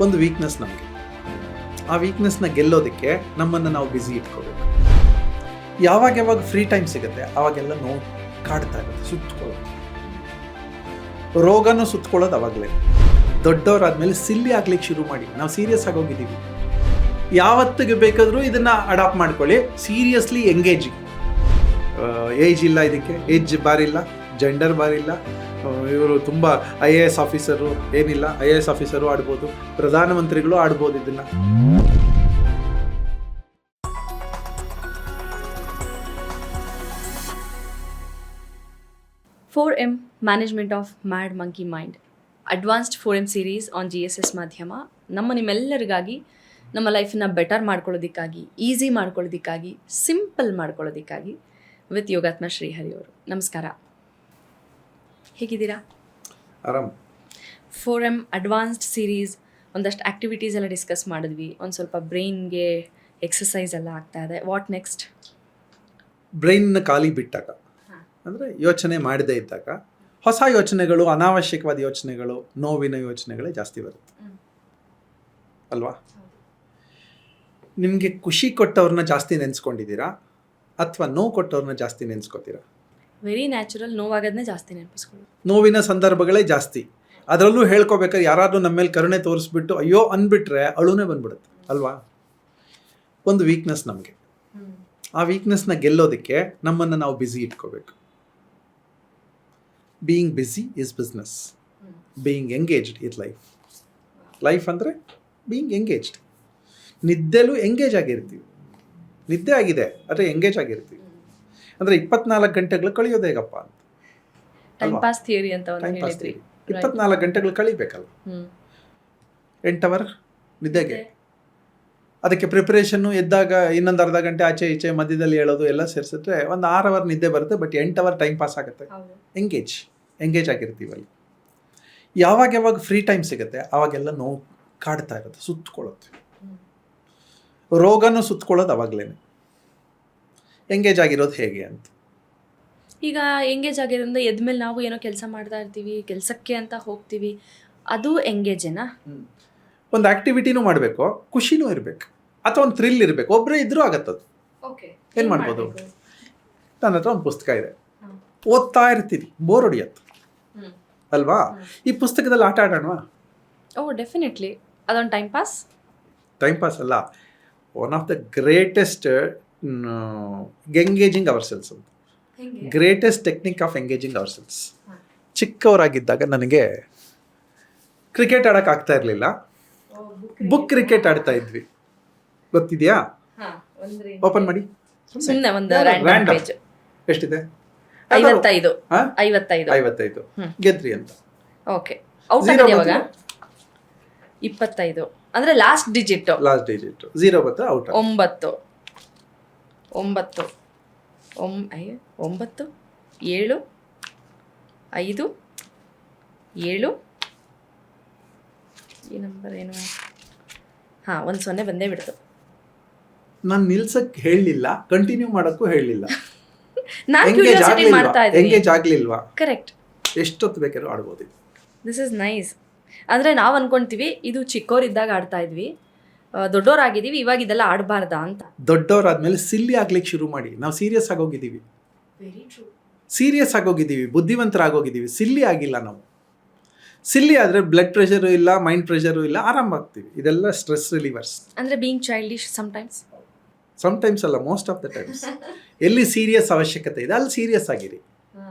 ಒಂದು ವೀಕ್ನೆಸ್ ನಮಗೆ. ಆ ವೀಕ್ನೆಸ್ನ ಗೆಲ್ಲೋದಕ್ಕೆ ನಮ್ಮನ್ನು ನಾವು ಬ್ಯುಸಿ ಇಟ್ಕೋಬೇಕು. ಯಾವಾಗ ಫ್ರೀ ಟೈಮ್ ಸಿಗುತ್ತೆ ಅವಾಗೆಲ್ಲ ನೋವು ಕಾಡ್ತಾ ಇರುತ್ತೆ, ಸುತ್ತಕೊಳ್ಳೋದು, ರೋಗನೂ ಸುತ್ತಕೊಳ್ಳೋದು ಅವಾಗಲೇ. ದೊಡ್ಡವರಾದ್ಮೇಲೆ ಸಿಲ್ಲಿ ಆಗ್ಲಿಕ್ಕೆ ಶುರು ಮಾಡಿ. ನಾವು ಸೀರಿಯಸ್ ಆಗೋಗಿದ್ದೀವಿ. ಯಾವತ್ತಿಗೆ ಬೇಕಾದರೂ ಇದನ್ನು ಅಡಾಪ್ಟ್ ಮಾಡ್ಕೊಳ್ಳಿ. Seriously engaging. ಏಜ್ ಇಲ್ಲ, ಇದಕ್ಕೆ ಏಜ್ ಬಾರ್ ಇಲ್ಲ, ಜೆಂಡರ್ ಬಾರ್ ಇಲ್ಲ. ಇವರು ತುಂಬ IAS ಆಫೀಸರು ಏನಿಲ್ಲ, IAS ಆಫೀಸರು ಆಡ್ಬೋದು, ಪ್ರಧಾನಮಂತ್ರಿಗಳು ಆಡ್ಬೋದು ಇದನ್ನು. FORM management of mad monkey mind advanced FORM series on GSS ಮಾಧ್ಯಮ ನಿಮ್ಮೆಲ್ಲರಿಗಾಗಿ ನಮ್ಮ ಲೈಫನ್ನ ಬೆಟರ್ ಮಾಡ್ಕೊಳ್ಳೋದಕ್ಕಾಗಿ, ಈಸಿ ಮಾಡ್ಕೊಳ್ಳೋದಕ್ಕಾಗಿ, ಸಿಂಪಲ್ ಮಾಡ್ಕೊಳ್ಳೋದಕ್ಕಾಗಿ ವಿತ್ ಯೋಗಾತ್ಮ ಶ್ರೀಹರಿ ಅವರು. ನಮಸ್ಕಾರ, ಹೇಗಿದ್ದೀರಾ? ಆರಾಮ್. FORM ಅಡ್ವಾನ್ಸ್ಡ್ ಸೀರೀಸ್ ಒಂದಷ್ಟು ಆ್ಯಕ್ಟಿವಿಟೀಸ್ ಎಲ್ಲ ಡಿಸ್ಕಸ್ ಮಾಡಿದ್ವಿ. ಒಂದು ಸ್ವಲ್ಪ ಬ್ರೈನ್ಗೆ ಎಕ್ಸಸೈಸ್ ಎಲ್ಲ ಆಗ್ತಾ ಇದೆ. What next? ಬ್ರೈನ್ನ ಖಾಲಿ ಬಿಟ್ಟಾಗ, ಅಂದರೆ ಯೋಚನೆ ಮಾಡದೇ ಇದ್ದಾಗ ಹೊಸ ಯೋಚನೆಗಳು, ಅನಾವಶ್ಯಕವಾದ ಯೋಚನೆಗಳು, ನೋವಿನ ಯೋಚನೆಗಳೇ ಜಾಸ್ತಿ ಬರುತ್ತೆ ಅಲ್ವಾ? ನಿಮಗೆ ಖುಷಿ ಕೊಟ್ಟವ್ರನ್ನ ಜಾಸ್ತಿ ನೆನೆಸ್ಕೊಂಡಿದ್ದೀರಾ ಅಥವಾ ನೋವು ಕೊಟ್ಟವ್ರನ್ನ ಜಾಸ್ತಿ ನೆನೆಸ್ಕೊತೀರಾ? Very natural. ನೋವಾಗೋದನ್ನೇ ಜಾಸ್ತಿ ನೆನಪಿಸ್ಕೊಳ್ಳೋದು. ನೋವಿನ ಸಂದರ್ಭಗಳೇ ಜಾಸ್ತಿ. ಅದರಲ್ಲೂ ಹೇಳ್ಕೊಬೇಕಾದ್ರೆ ಯಾರಾದರೂ ನಮ್ಮ ಮೇಲೆ ಕರುಣೆ ತೋರಿಸ್ಬಿಟ್ಟು ಅಯ್ಯೋ ಅಂದ್ಬಿಟ್ರೆ ಅಳುನೇ ಬಂದ್ಬಿಡುತ್ತೆ ಅಲ್ವಾ? ಒಂದು ವೀಕ್ನೆಸ್ ನಮಗೆ. ಆ ವೀಕ್ನೆಸ್ನ ಗೆಲ್ಲೋದಕ್ಕೆ ನಮ್ಮನ್ನು ನಾವು ಬ್ಯುಸಿ ಇಟ್ಕೋಬೇಕು. Being busy is business. Being engaged is life. Life ಅಂದರೆ ಬೀಯಿಂಗ್ ಎಂಗೇಜ್ಡ್. ನಿದ್ದೆಲೂ ಎಂಗೇಜ್ ಆಗಿರ್ತೀವಿ. ನಿದ್ದೆ ಆಗಿದೆ ಆದರೆ ಎಂಗೇಜ್ ಆಗಿರ್ತೀವಿ. ಅಂದರೆ 24 ಗಂಟೆಗಳು ಕಳೆಯೋದು ಹೇಗಪ್ಪ ಅಂತ. ಟೈಮ್ ಪಾಸ್ ಥಿಯರಿ ಅಂತ ಒಂದು ಹೇಳಿದ್ರಿ. 24 ಗಂಟೆಗಳು ಕಳಿಬೇಕಲ್ಲ. 8 ಅವರ್ ನಿದ್ದೆಗೆ, ಅದಕ್ಕೆ ಪ್ರಿಪ್ರೇಷನ್ನು, ಎದ್ದಾಗ ಇನ್ನೊಂದು ಅರ್ಧ ಗಂಟೆ ಆಚೆ ಈಚೆ ಮಧ್ಯದಲ್ಲಿ ಹೇಳೋದು ಎಲ್ಲ ಸೇರಿಸಿದ್ರೆ ಒಂದು 6 ಅವರ್ ನಿದ್ದೆ ಬರುತ್ತೆ. ಬಟ್ 8 ಅವರ್ ಟೈಮ್ ಪಾಸ್ ಆಗುತ್ತೆ. ಎಂಗೇಜ್ ಆಗಿರ್ತೀವಿ ಅಲ್ಲಿ. ಯಾವಾಗ ಫ್ರೀ ಟೈಮ್ ಸಿಗುತ್ತೆ ಅವಾಗೆಲ್ಲ ನೋವು ಕಾಡ್ತಾ ಇರುತ್ತೆ, ಸುತ್ತಕೊಳ್ಳುತ್ತೆ, ರೋಗನೂ ಸುತ್ತಕೊಳ್ಳೋದು ಅವಾಗಲೇ. ಎಂಗೇಜ್ ಆಗಿರೋದು ಹೇಗೆ ಅಂತ. ಈಗ ಎಂಗೇಜ್ ಆಗಿರೋದ್ರಿಂದ ಎದ್ಮೇಲೆ ನಾವು ಏನೋ ಕೆಲಸ ಮಾಡ್ತಾ ಇರ್ತೀವಿ, ಕೆಲಸಕ್ಕೆ ಅಂತ ಹೋಗ್ತೀವಿ, ಅದು ಎಂಗೇಜೇನಾ? ಒಂದು ಆಕ್ಟಿವಿಟಿನೂ ಮಾಡಬೇಕು, ಖುಷಿನೂ ಇರಬೇಕು, ಅಥವಾ ಒಂದು ಥ್ರಿಲ್ ಇರಬೇಕು. ಒಬ್ಬರೇ ಇದ್ರೂ ಆಗತ್ತದು. ಏನು ಮಾಡ್ಬೋದು? ನನ್ನ ಹತ್ರ ಒಂದು ಪುಸ್ತಕ ಇದೆ, ಓದ್ತಾ ಇರ್ತೀನಿ, ಬೋರ್ ಹೊಡಿಯತ್ತೆ ಅಲ್ವಾ? ಈ ಪುಸ್ತಕದಲ್ಲಿ ಆಟ ಆಡೋಣವಾ? ಡೆಫಿನೆಟ್ಲಿ. ಅದೊಂದು ಟೈಮ್ ಪಾಸ್. ಟೈಮ್ ಪಾಸ್ ಅಲ್ಲ, one of the greatest engaging ourselves ಅಂತ. Greatest technique of engaging ourselves. ಚಿಕ್ಕವರಾಗಿದ್ದಾಗ ನನಗೆ ಕ್ರಿಕೆಟ್ ಆಡೋಕೆ ಆಗ್ತಾ ಇರಲಿಲ್ಲ. ಬುಕ್ ಕ್ರಿಕೆಟ್ ಆಡ್ತಾ ಇದ್ವಿ, ಗೊತ್ತಿದೆಯಾ? ಓಪನ್ ಮಾಡಿ. ಎಷ್ಟಿದೆ? 55 ಗೆದ್ರಿ ಅಂತ. ಓಕೆ, ಔಟ್ ಆಗಿದೆ ಯಾವಾಗ? 25 ಅಂದ್ರೆ ಲಾಸ್ಟ್ ಡಿಜಿಟ್. 0 ಬಂತು, ಔಟ್. 9 7 5 7 ಈ ನಂಬರ್ ಏನು? ಒಂದು 0 ಬಂದೇ ಬಿಡ್ತು. ನಾನು ನಿಲ್ಸಕ್ಕೆ ಹೇಳಲಿಲ್ಲ, ಕಂಟಿನ್ಯೂ ಮಾಡೋಕ್ಕೂ ಹೇಳಲಿಲ್ಲ. ನಾನು ಕ್ಯೂರಿಯಾಸಿಟಿ ಮಾಡ್ತಾ ಇದ್ದೀನಿ. ಎಂಗೇಜ್ ಆಗ್ಲಿಲ್ವಾ? ಕರೆಕ್ಟ್. ಎಷ್ಟೊತ್ತು ಬೇಕಾದ್ರೂ ಆಡ್ಬೋದು. This is nice. ಅಂದರೆ ನಾವು ಅನ್ಕೊಂತೀವಿ ಇದು ಚಿಕ್ಕವರಿದ್ದಾಗ ಆಡ್ತಾ ಇದ್ವಿ, ದೊಡ್ಡವರಾಗಿದ್ದೀವಿ, ಇವಾಗ ಇದೆಲ್ಲ ಆಡಬಾರ್ದಾ ಅಂತ. ದೊಡ್ಡವರಾದ್ಮೇಲೆ ಸಿಲ್ಲಿ ಆಗ್ಲಿಕ್ಕೆ ಶುರು ಮಾಡಿ. ನಾವು ಸೀರಿಯಸ್ ಆಗೋಗಿದ್ದೀವಿ. Very true. ಸೀರಿಯಸ್ ಆಗೋಗಿದ್ದೀವಿ, ಬುದ್ಧಿವಂತರಾಗೋಗಿದ್ದೀವಿ. ಸಿಲ್ಲಿ ಆಗಿಲ್ಲ ನಾವು. ಸಿಲ್ಲಿ ಆದರೆ ಬ್ಲಡ್ ಪ್ರೆಷರು ಇಲ್ಲ, ಮೈಂಡ್ ಪ್ರೆಷರು ಇಲ್ಲ, ಆರಾಮಾಗ್ತೀವಿ. ಇದೆಲ್ಲ ಸ್ಟ್ರೆಸ್ ರಿಲೀವರ್ಸ್. ಅಂದರೆ ಬೀಯಿಂಗ್ ಚೈಲ್ಡಿಶ್ ಸಮಟೈಮ್ಸ್ ಅಲ್ಲ, ಮೋಸ್ಟ್ ಆಫ್ ದ ಟೈಮ್ಸ್. ಎಲ್ಲಿ ಸೀರಿಯಸ್ ಅವಶ್ಯಕತೆ ಇದೆ ಅಲ್ಲಿ ಸೀರಿಯಸ್ ಆಗಿರಿ.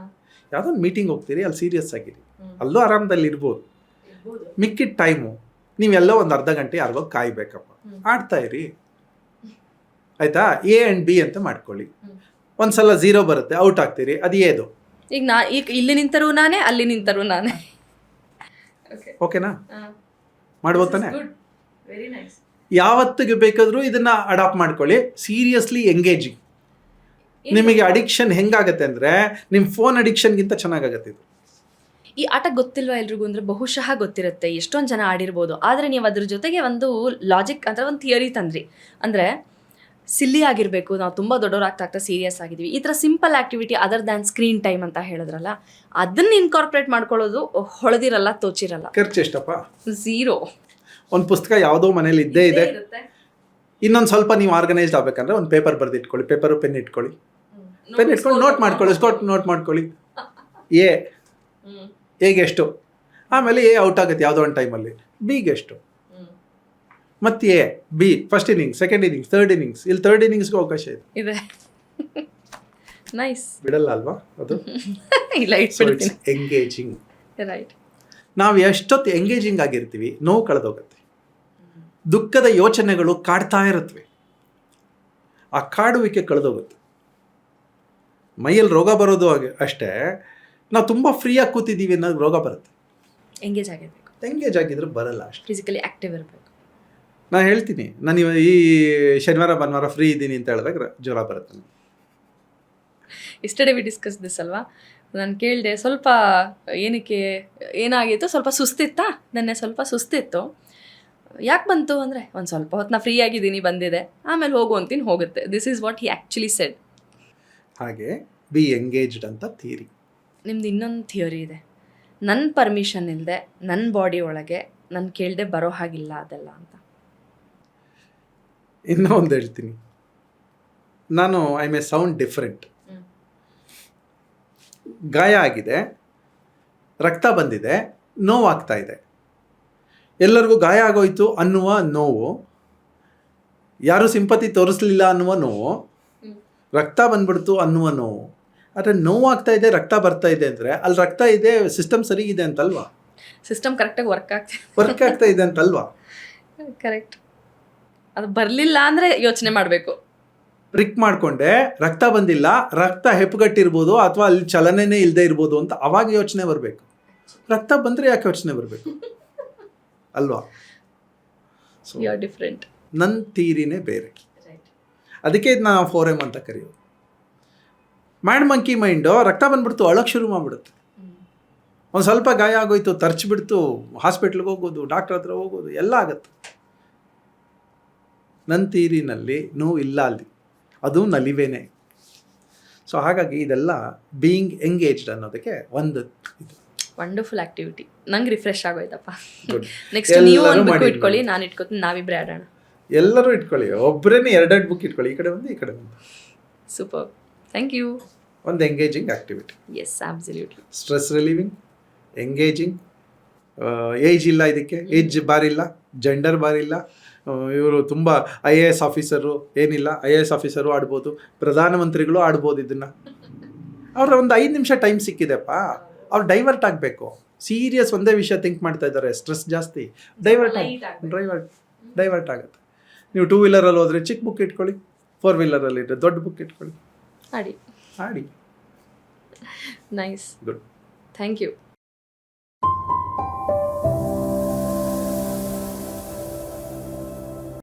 ಯಾವುದೋ ಒಂದು ಮೀಟಿಂಗ್ ಹೋಗ್ತೀರಿ, ಅಲ್ಲಿ ಸೀರಿಯಸ್ ಆಗಿರಿ, ಅಲ್ಲೂ ಆರಾಮದಲ್ಲಿ ಇರ್ಬೋದು. ಮಿಕ್ಕಿದ ಟೈಮು ನೀವೆಲ್ಲೋ ಒಂದು ಅರ್ಧ ಗಂಟೆ ಯಾರಿಗೋ ಕಾಯ್ಬೇಕಪ್ಪ, ಆಡ್ತಾ ಇರಿ ಆಯ್ತಾ? A and B ಅಂತ ಮಾಡ್ಕೊಳ್ಳಿ. ಒಂದ್ಸಲ 0 ಬರುತ್ತೆ, ಔಟ್ ಆಗ್ತೀರಿ, ಅದು ಏದು. ಈಗ ಇಲ್ಲಿ ನಿಂತರೂ ನಾನೇ, ಅಲ್ಲಿ ನಿಂತರೂ ನಾನೇ. ಓಕೆನಾ? ಮಾಡ್ಬೋದು ತಾನೆ? ಯಾವತ್ತಿಗೆ ಬೇಕಾದರೂ ಇದನ್ನ ಅಡಾಪ್ಟ್ ಮಾಡ್ಕೊಳ್ಳಿ. Seriously engaging. ನಿಮಗೆ ಅಡಿಕ್ಷನ್ ಹೆಂಗಾಗತ್ತೆ ಅಂದರೆ ನಿಮ್ಮ ಫೋನ್ ಅಡಿಕ್ಷನ್ಗಿಂತ ಚೆನ್ನಾಗಾಗತ್ತೆ ಇದು. ಈ ಆಟ ಗೊತ್ತಿಲ್ವಾ ಎಲ್ರಿಗೂ ಅಂದರೆ ಬಹುಶಃ ಗೊತ್ತಿರುತ್ತೆ, ಎಷ್ಟೊಂದು ಜನ ಆಡಿರ್ಬೋದು. ಆದರೆ ನೀವು ಅದ್ರ ಜೊತೆಗೆ ಒಂದು ಲಾಜಿಕ್ ಅಂದರೆ ಒಂದು ಥಿಯರಿ ತಂದ್ರಿ. ಅಂದರೆ ಸಿಲ್ಲಿ ಆಗಿರಬೇಕು, ನಾವು ತುಂಬ ದೊಡ್ಡವರಾಗ್ತಾ ಸೀರಿಯಸ್ ಆಗಿದ್ದೀವಿ, ಈ ಥರ simple activity other than screen time ಅಂತ ಹೇಳಿದ್ರಲ್ಲ, ಅದನ್ನು ಇನ್ಕಾರ್ಪೊರೇಟ್ ಮಾಡ್ಕೊಳ್ಳೋದು ಹೊಳೆದಿರಲ್ಲ, ತೋಚಿರಲ್ಲ. ಖರ್ಚು ಎಷ್ಟಪ್ಪ? 0. ಒಂದು ಪುಸ್ತಕ ಯಾವುದೋ ಮನೇಲಿ ಇದ್ದೇ ಇದೆ. ಇನ್ನೊಂದು ಸ್ವಲ್ಪ ನೀವು ಆರ್ಗನೈಸ್ಡ್ ಆಗ್ಬೇಕಂದ್ರೆ ಒಂದು ಪೇಪರ್ ಬರೆದಿಟ್ಕೊಳ್ಳಿ, ಪೇಪರು ಪೆನ್ ಇಟ್ಕೊಳ್ಳಿ, ಪೆನ್ ಇಟ್ಕೊಂಡು ನೋಟ್ ಮಾಡ್ಕೊಳ್ಳಿ, ನೋಟ್ ಮಾಡ್ಕೊಳ್ಳಿ. ಎಗೆ ಎಷ್ಟು, ಆಮೇಲೆ ಎ ಔಟ್ ಆಗುತ್ತೆ ಯಾವುದೋ ಒಂದು ಟೈಮಲ್ಲಿ, ಬಿಗೆ ಎಷ್ಟು, ಮತ್ತು A B first innings, second innings, third innings. ಇಲ್ಲಿ ಥರ್ಡ್ ಇನ್ನಿಂಗ್ಸ್ಗೂ ಅವಕಾಶ ಇದೆ. ನೈಸ್. ಬಿಡಲ್ಲ ಅಲ್ವಾ ಅದು? ಇಲ್ಲ, ಇಟ್ಬಿಡ್ತೀನಿ. ಎಂಗೇಜಿಂಗ್. ರೈಟ್. ನಾವು ಎಷ್ಟೊತ್ತು ಎಂಗೇಜಿಂಗ್ ಆಗಿರ್ತೀವಿ, ನೋವು ಕಳೆದೋಗುತ್ತೆ, ದುಃಖದ ಯೋಚನೆಗಳು ಕಾಡ್ತಾ ಇರುತ್ತವೆ, ಆ ಕಾಡುವಿಕೆ ಕಳೆದೋಗುತ್ತೆ. ಮೈಯಲ್ಲಿ ರೋಗ ಬರೋದು ಅಷ್ಟೇ, ನಾವು ತುಂಬ ಫ್ರೀಯಾಗಿ ಕೂತಿದ್ದೀವಿ ಅನ್ನೋದು ರೋಗ ಬರುತ್ತೆ. ಎಂಗೇಜ್ ಆಗಿರ್ಬೇಕು. ಎಂಗೇಜ್ ಆಗಿದ್ರೆ ಬರಲ್ಲ ಅಷ್ಟೇ. ಫಿಸಿಕಲಿ ಆಕ್ಟಿವ್ ಇರಬೇಕು. ನಾನು ಹೇಳ್ತೀನಿ, ನಾನು ಈ ಶನಿವಾರ ಭಾನುವಾರ ಫ್ರೀ ಇದ್ದೀನಿ ಅಂತ ಹೇಳಿದಾಗ ಜ್ವರ ಬರುತ್ತೆ. ಇಸ್ಟರ್ಡೇ ವಿ ಡಿಸ್ಕಸ್ ದಿಸ್ ಅಲ್ವಾ. ನಾನು ಕೇಳಿದೆ ಸ್ವಲ್ಪ ಏನಕ್ಕೆ ಏನಾಗಿತ್ತು, ಸ್ವಲ್ಪ ಸುಸ್ತಿತ್ತಾ, ನೆನ್ನೆ ಸ್ವಲ್ಪ ಸುಸ್ತಿತ್ತು, ಯಾಕೆ ಬಂತು ಅಂದರೆ ಒಂದು ಸ್ವಲ್ಪ ಹೊತ್ತು ನಾ ಫ್ರೀ ಆಗಿದ್ದೀನಿ ಬಂದಿದೆ, ಆಮೇಲೆ ಹೋಗು ಅಂತೀನಿ, ಹೋಗುತ್ತೆ. This is what he actually shed. ಹಾಗೆ ಬಿ ಎಂಗೇಜ್ಡ್ ಅಂತ ಥಿಯರಿ. ನಿಮ್ದು ಇನ್ನೊಂದು ಥಿಯರಿ ಇದೆ, ನನ್ನ ಪರ್ಮಿಷನ್ ಇಲ್ಲದೆ ನನ್ನ ಬಾಡಿ ಒಳಗೆ ನಾನು ಕೇಳದೆ ಬರೋ ಹಾಗಿಲ್ಲ ಅದೆಲ್ಲ ಅಂತ. ಇನ್ನೂ ಒಂದು ಹೇಳ್ತೀನಿ, ನಾನು ಐ ಮೇ ಸೌಂಡ್ ಡಿಫ್ರೆಂಟ್. ಗಾಯ ಆಗಿದೆ, ರಕ್ತ ಬಂದಿದೆ, ನೋವಾಗ್ತಾ ಇದೆ. ಎಲ್ಲರಿಗೂ ಗಾಯ ಆಗೋಯ್ತು ಅನ್ನುವ ನೋವು, ಯಾರೂ ಸಿಂಪತಿ ತೋರಿಸ್ಲಿಲ್ಲ ಅನ್ನುವ ನೋವು, ರಕ್ತ ಬಂದ್ಬಿಡ್ತು ಅನ್ನುವ ನೋವು. ಆದರೆ ನೋವಾಗ್ತಾ ಇದೆ, ರಕ್ತ ಬರ್ತಾ ಇದೆ ಅಂದರೆ ಅಲ್ಲಿ ರಕ್ತ ಇದೆ, ಸಿಸ್ಟಮ್ ಸರಿ ಇದೆ ಅಂತಲ್ವಾ? ಸಿಸ್ಟಮ್ ಕರೆಕ್ಟಾಗಿ ವರ್ಕ್ ಆಗ್ತಾ ಇದೆ ಅಂತಲ್ವಾ? ಕರೆಕ್ಟ್. ಅದು ಬರಲಿಲ್ಲ ಅಂದರೆ ಯೋಚನೆ ಮಾಡಬೇಕು. ಪ್ರಿಕ್ ಮಾಡಿಕೊಂಡೆ, ರಕ್ತ ಬಂದಿಲ್ಲ, ರಕ್ತ ಹೆಪ್ಪುಗಟ್ಟಿರ್ಬೋದು ಅಥವಾ ಅಲ್ಲಿ ಚಲನೆನೇ ಇಲ್ಲದೆ ಇರ್ಬೋದು ಅಂತ ಅವಾಗ ಯೋಚನೆ ಬರಬೇಕು. ರಕ್ತ ಬಂದರೆ ಯಾಕೆ ಯೋಚನೆ ಬರಬೇಕು ಅಲ್ವಾ? So different. ನನ್ನ ಥಿಯರಿನೇ ಬೇರೆ. ಅದಕ್ಕೆ ನಾವು 4M ಅಂತ ಕರೆಯೋದು. ಮ್ಯಾಡ್ ಮಂಕಿ ಮೈಂಡು ರಕ್ತ ಬಂದ್ಬಿಡ್ತು ಅಳಕ್ಕೆ ಶುರು ಮಾಡಿಬಿಡುತ್ತೆ. ಒಂದು ಸ್ವಲ್ಪ ಗಾಯ ಆಗೋಯ್ತು, ತರ್ಚಿಬಿಡ್ತು, ಹಾಸ್ಪಿಟ್ಲಿಗೆ ಹೋಗೋದು, ಡಾಕ್ಟ್ರ್ ಹತ್ರ ಹೋಗೋದು, ಎಲ್ಲ ಆಗುತ್ತೆ. ನನ್ನ ಥಿಯರಿನಲ್ಲಿ ನೋವು ಇಲ್ಲ ಅಲ್ಲಿ, ಅದು ನಲಿವೇನೆ. ಸೊ ಹಾಗಾಗಿ ಇದೆಲ್ಲ ಬೀಯಿಂಗ್ ಎಂಗೇಜ್ಡ್ ಅನ್ನೋದಕ್ಕೆ ಒಂದು ಇದು ವಂಡರ್ಫುಲ್ ಆಕ್ಟಿವಿಟಿ. ನಂಗೆ ರಿಫ್ರೆಶ್ ಆಗೋಯ್ತಪ್ಪ. ನೆಕ್ಸ್ಟ್ ನೀವು ಒಂದು ಬುಕ್ ಇಟ್ಕೊಳ್ಳಿ, ನಾನು ಇಟ್ಕೊತೀನಿ, ನಾವಿಬ್ಬರೇ ಆಡೋಣ. ಎಲ್ಲರೂ ಇಟ್ಕೊಳ್ಳಿ, ಒಬ್ಬರೇನೆ 2 ಬುಕ್ ಇಟ್ಕೊಳ್ಳಿ, ಈ ಕಡೆ ಒಂದು ಈ ಕಡೆ ಒಂದು. Super, thank you. ಒಂದು engaging activity. Yes, absolutely. Stress relieving, engaging. Age ಇಲ್ಲ ಇದಕ್ಕೆ, ಏಜ್ ಬಾರಿಲ್ಲ, ಜೆಂಡರ್ ಬಾರಿಲ್ಲ. ಇವರು ತುಂಬ IAS ಆಫೀಸರು ಏನಿಲ್ಲ, IAS ಆಫೀಸರು ಆಡ್ಬೋದು, ಪ್ರಧಾನಮಂತ್ರಿಗಳು ಆಡ್ಬೋದು. ಇದನ್ನು ಅವ್ರ ಒಂದು 5 ನಿಮಿಷ ಟೈಮ್ ಸಿಕ್ಕಿದೆಪ್ಪ, ಅವ್ರು ಡೈವರ್ಟ್ ಆಗಬೇಕು. ಸೀರಿಯಸ್ ಒಂದೇ ವಿಷಯ ಥಿಂಕ್ ಮಾಡ್ತಾ ಇದ್ದಾರೆ, ಸ್ಟ್ರೆಸ್ ಜಾಸ್ತಿ, ಡೈವರ್ಟ್ ಆಗುತ್ತೆ. ನೀವು 2 ವೀಲರಲ್ಲಿ ಹೋದರೆ ಚಿಕ್ಕ ಬುಕ್ ಇಟ್ಕೊಳ್ಳಿ, 4 ವೀಲರಲ್ಲಿ ಇದ್ದರೆ ದೊಡ್ಡ ಬುಕ್ ಇಟ್ಕೊಳ್ಳಿ, ಆಡಿ. Nice, good, thank you.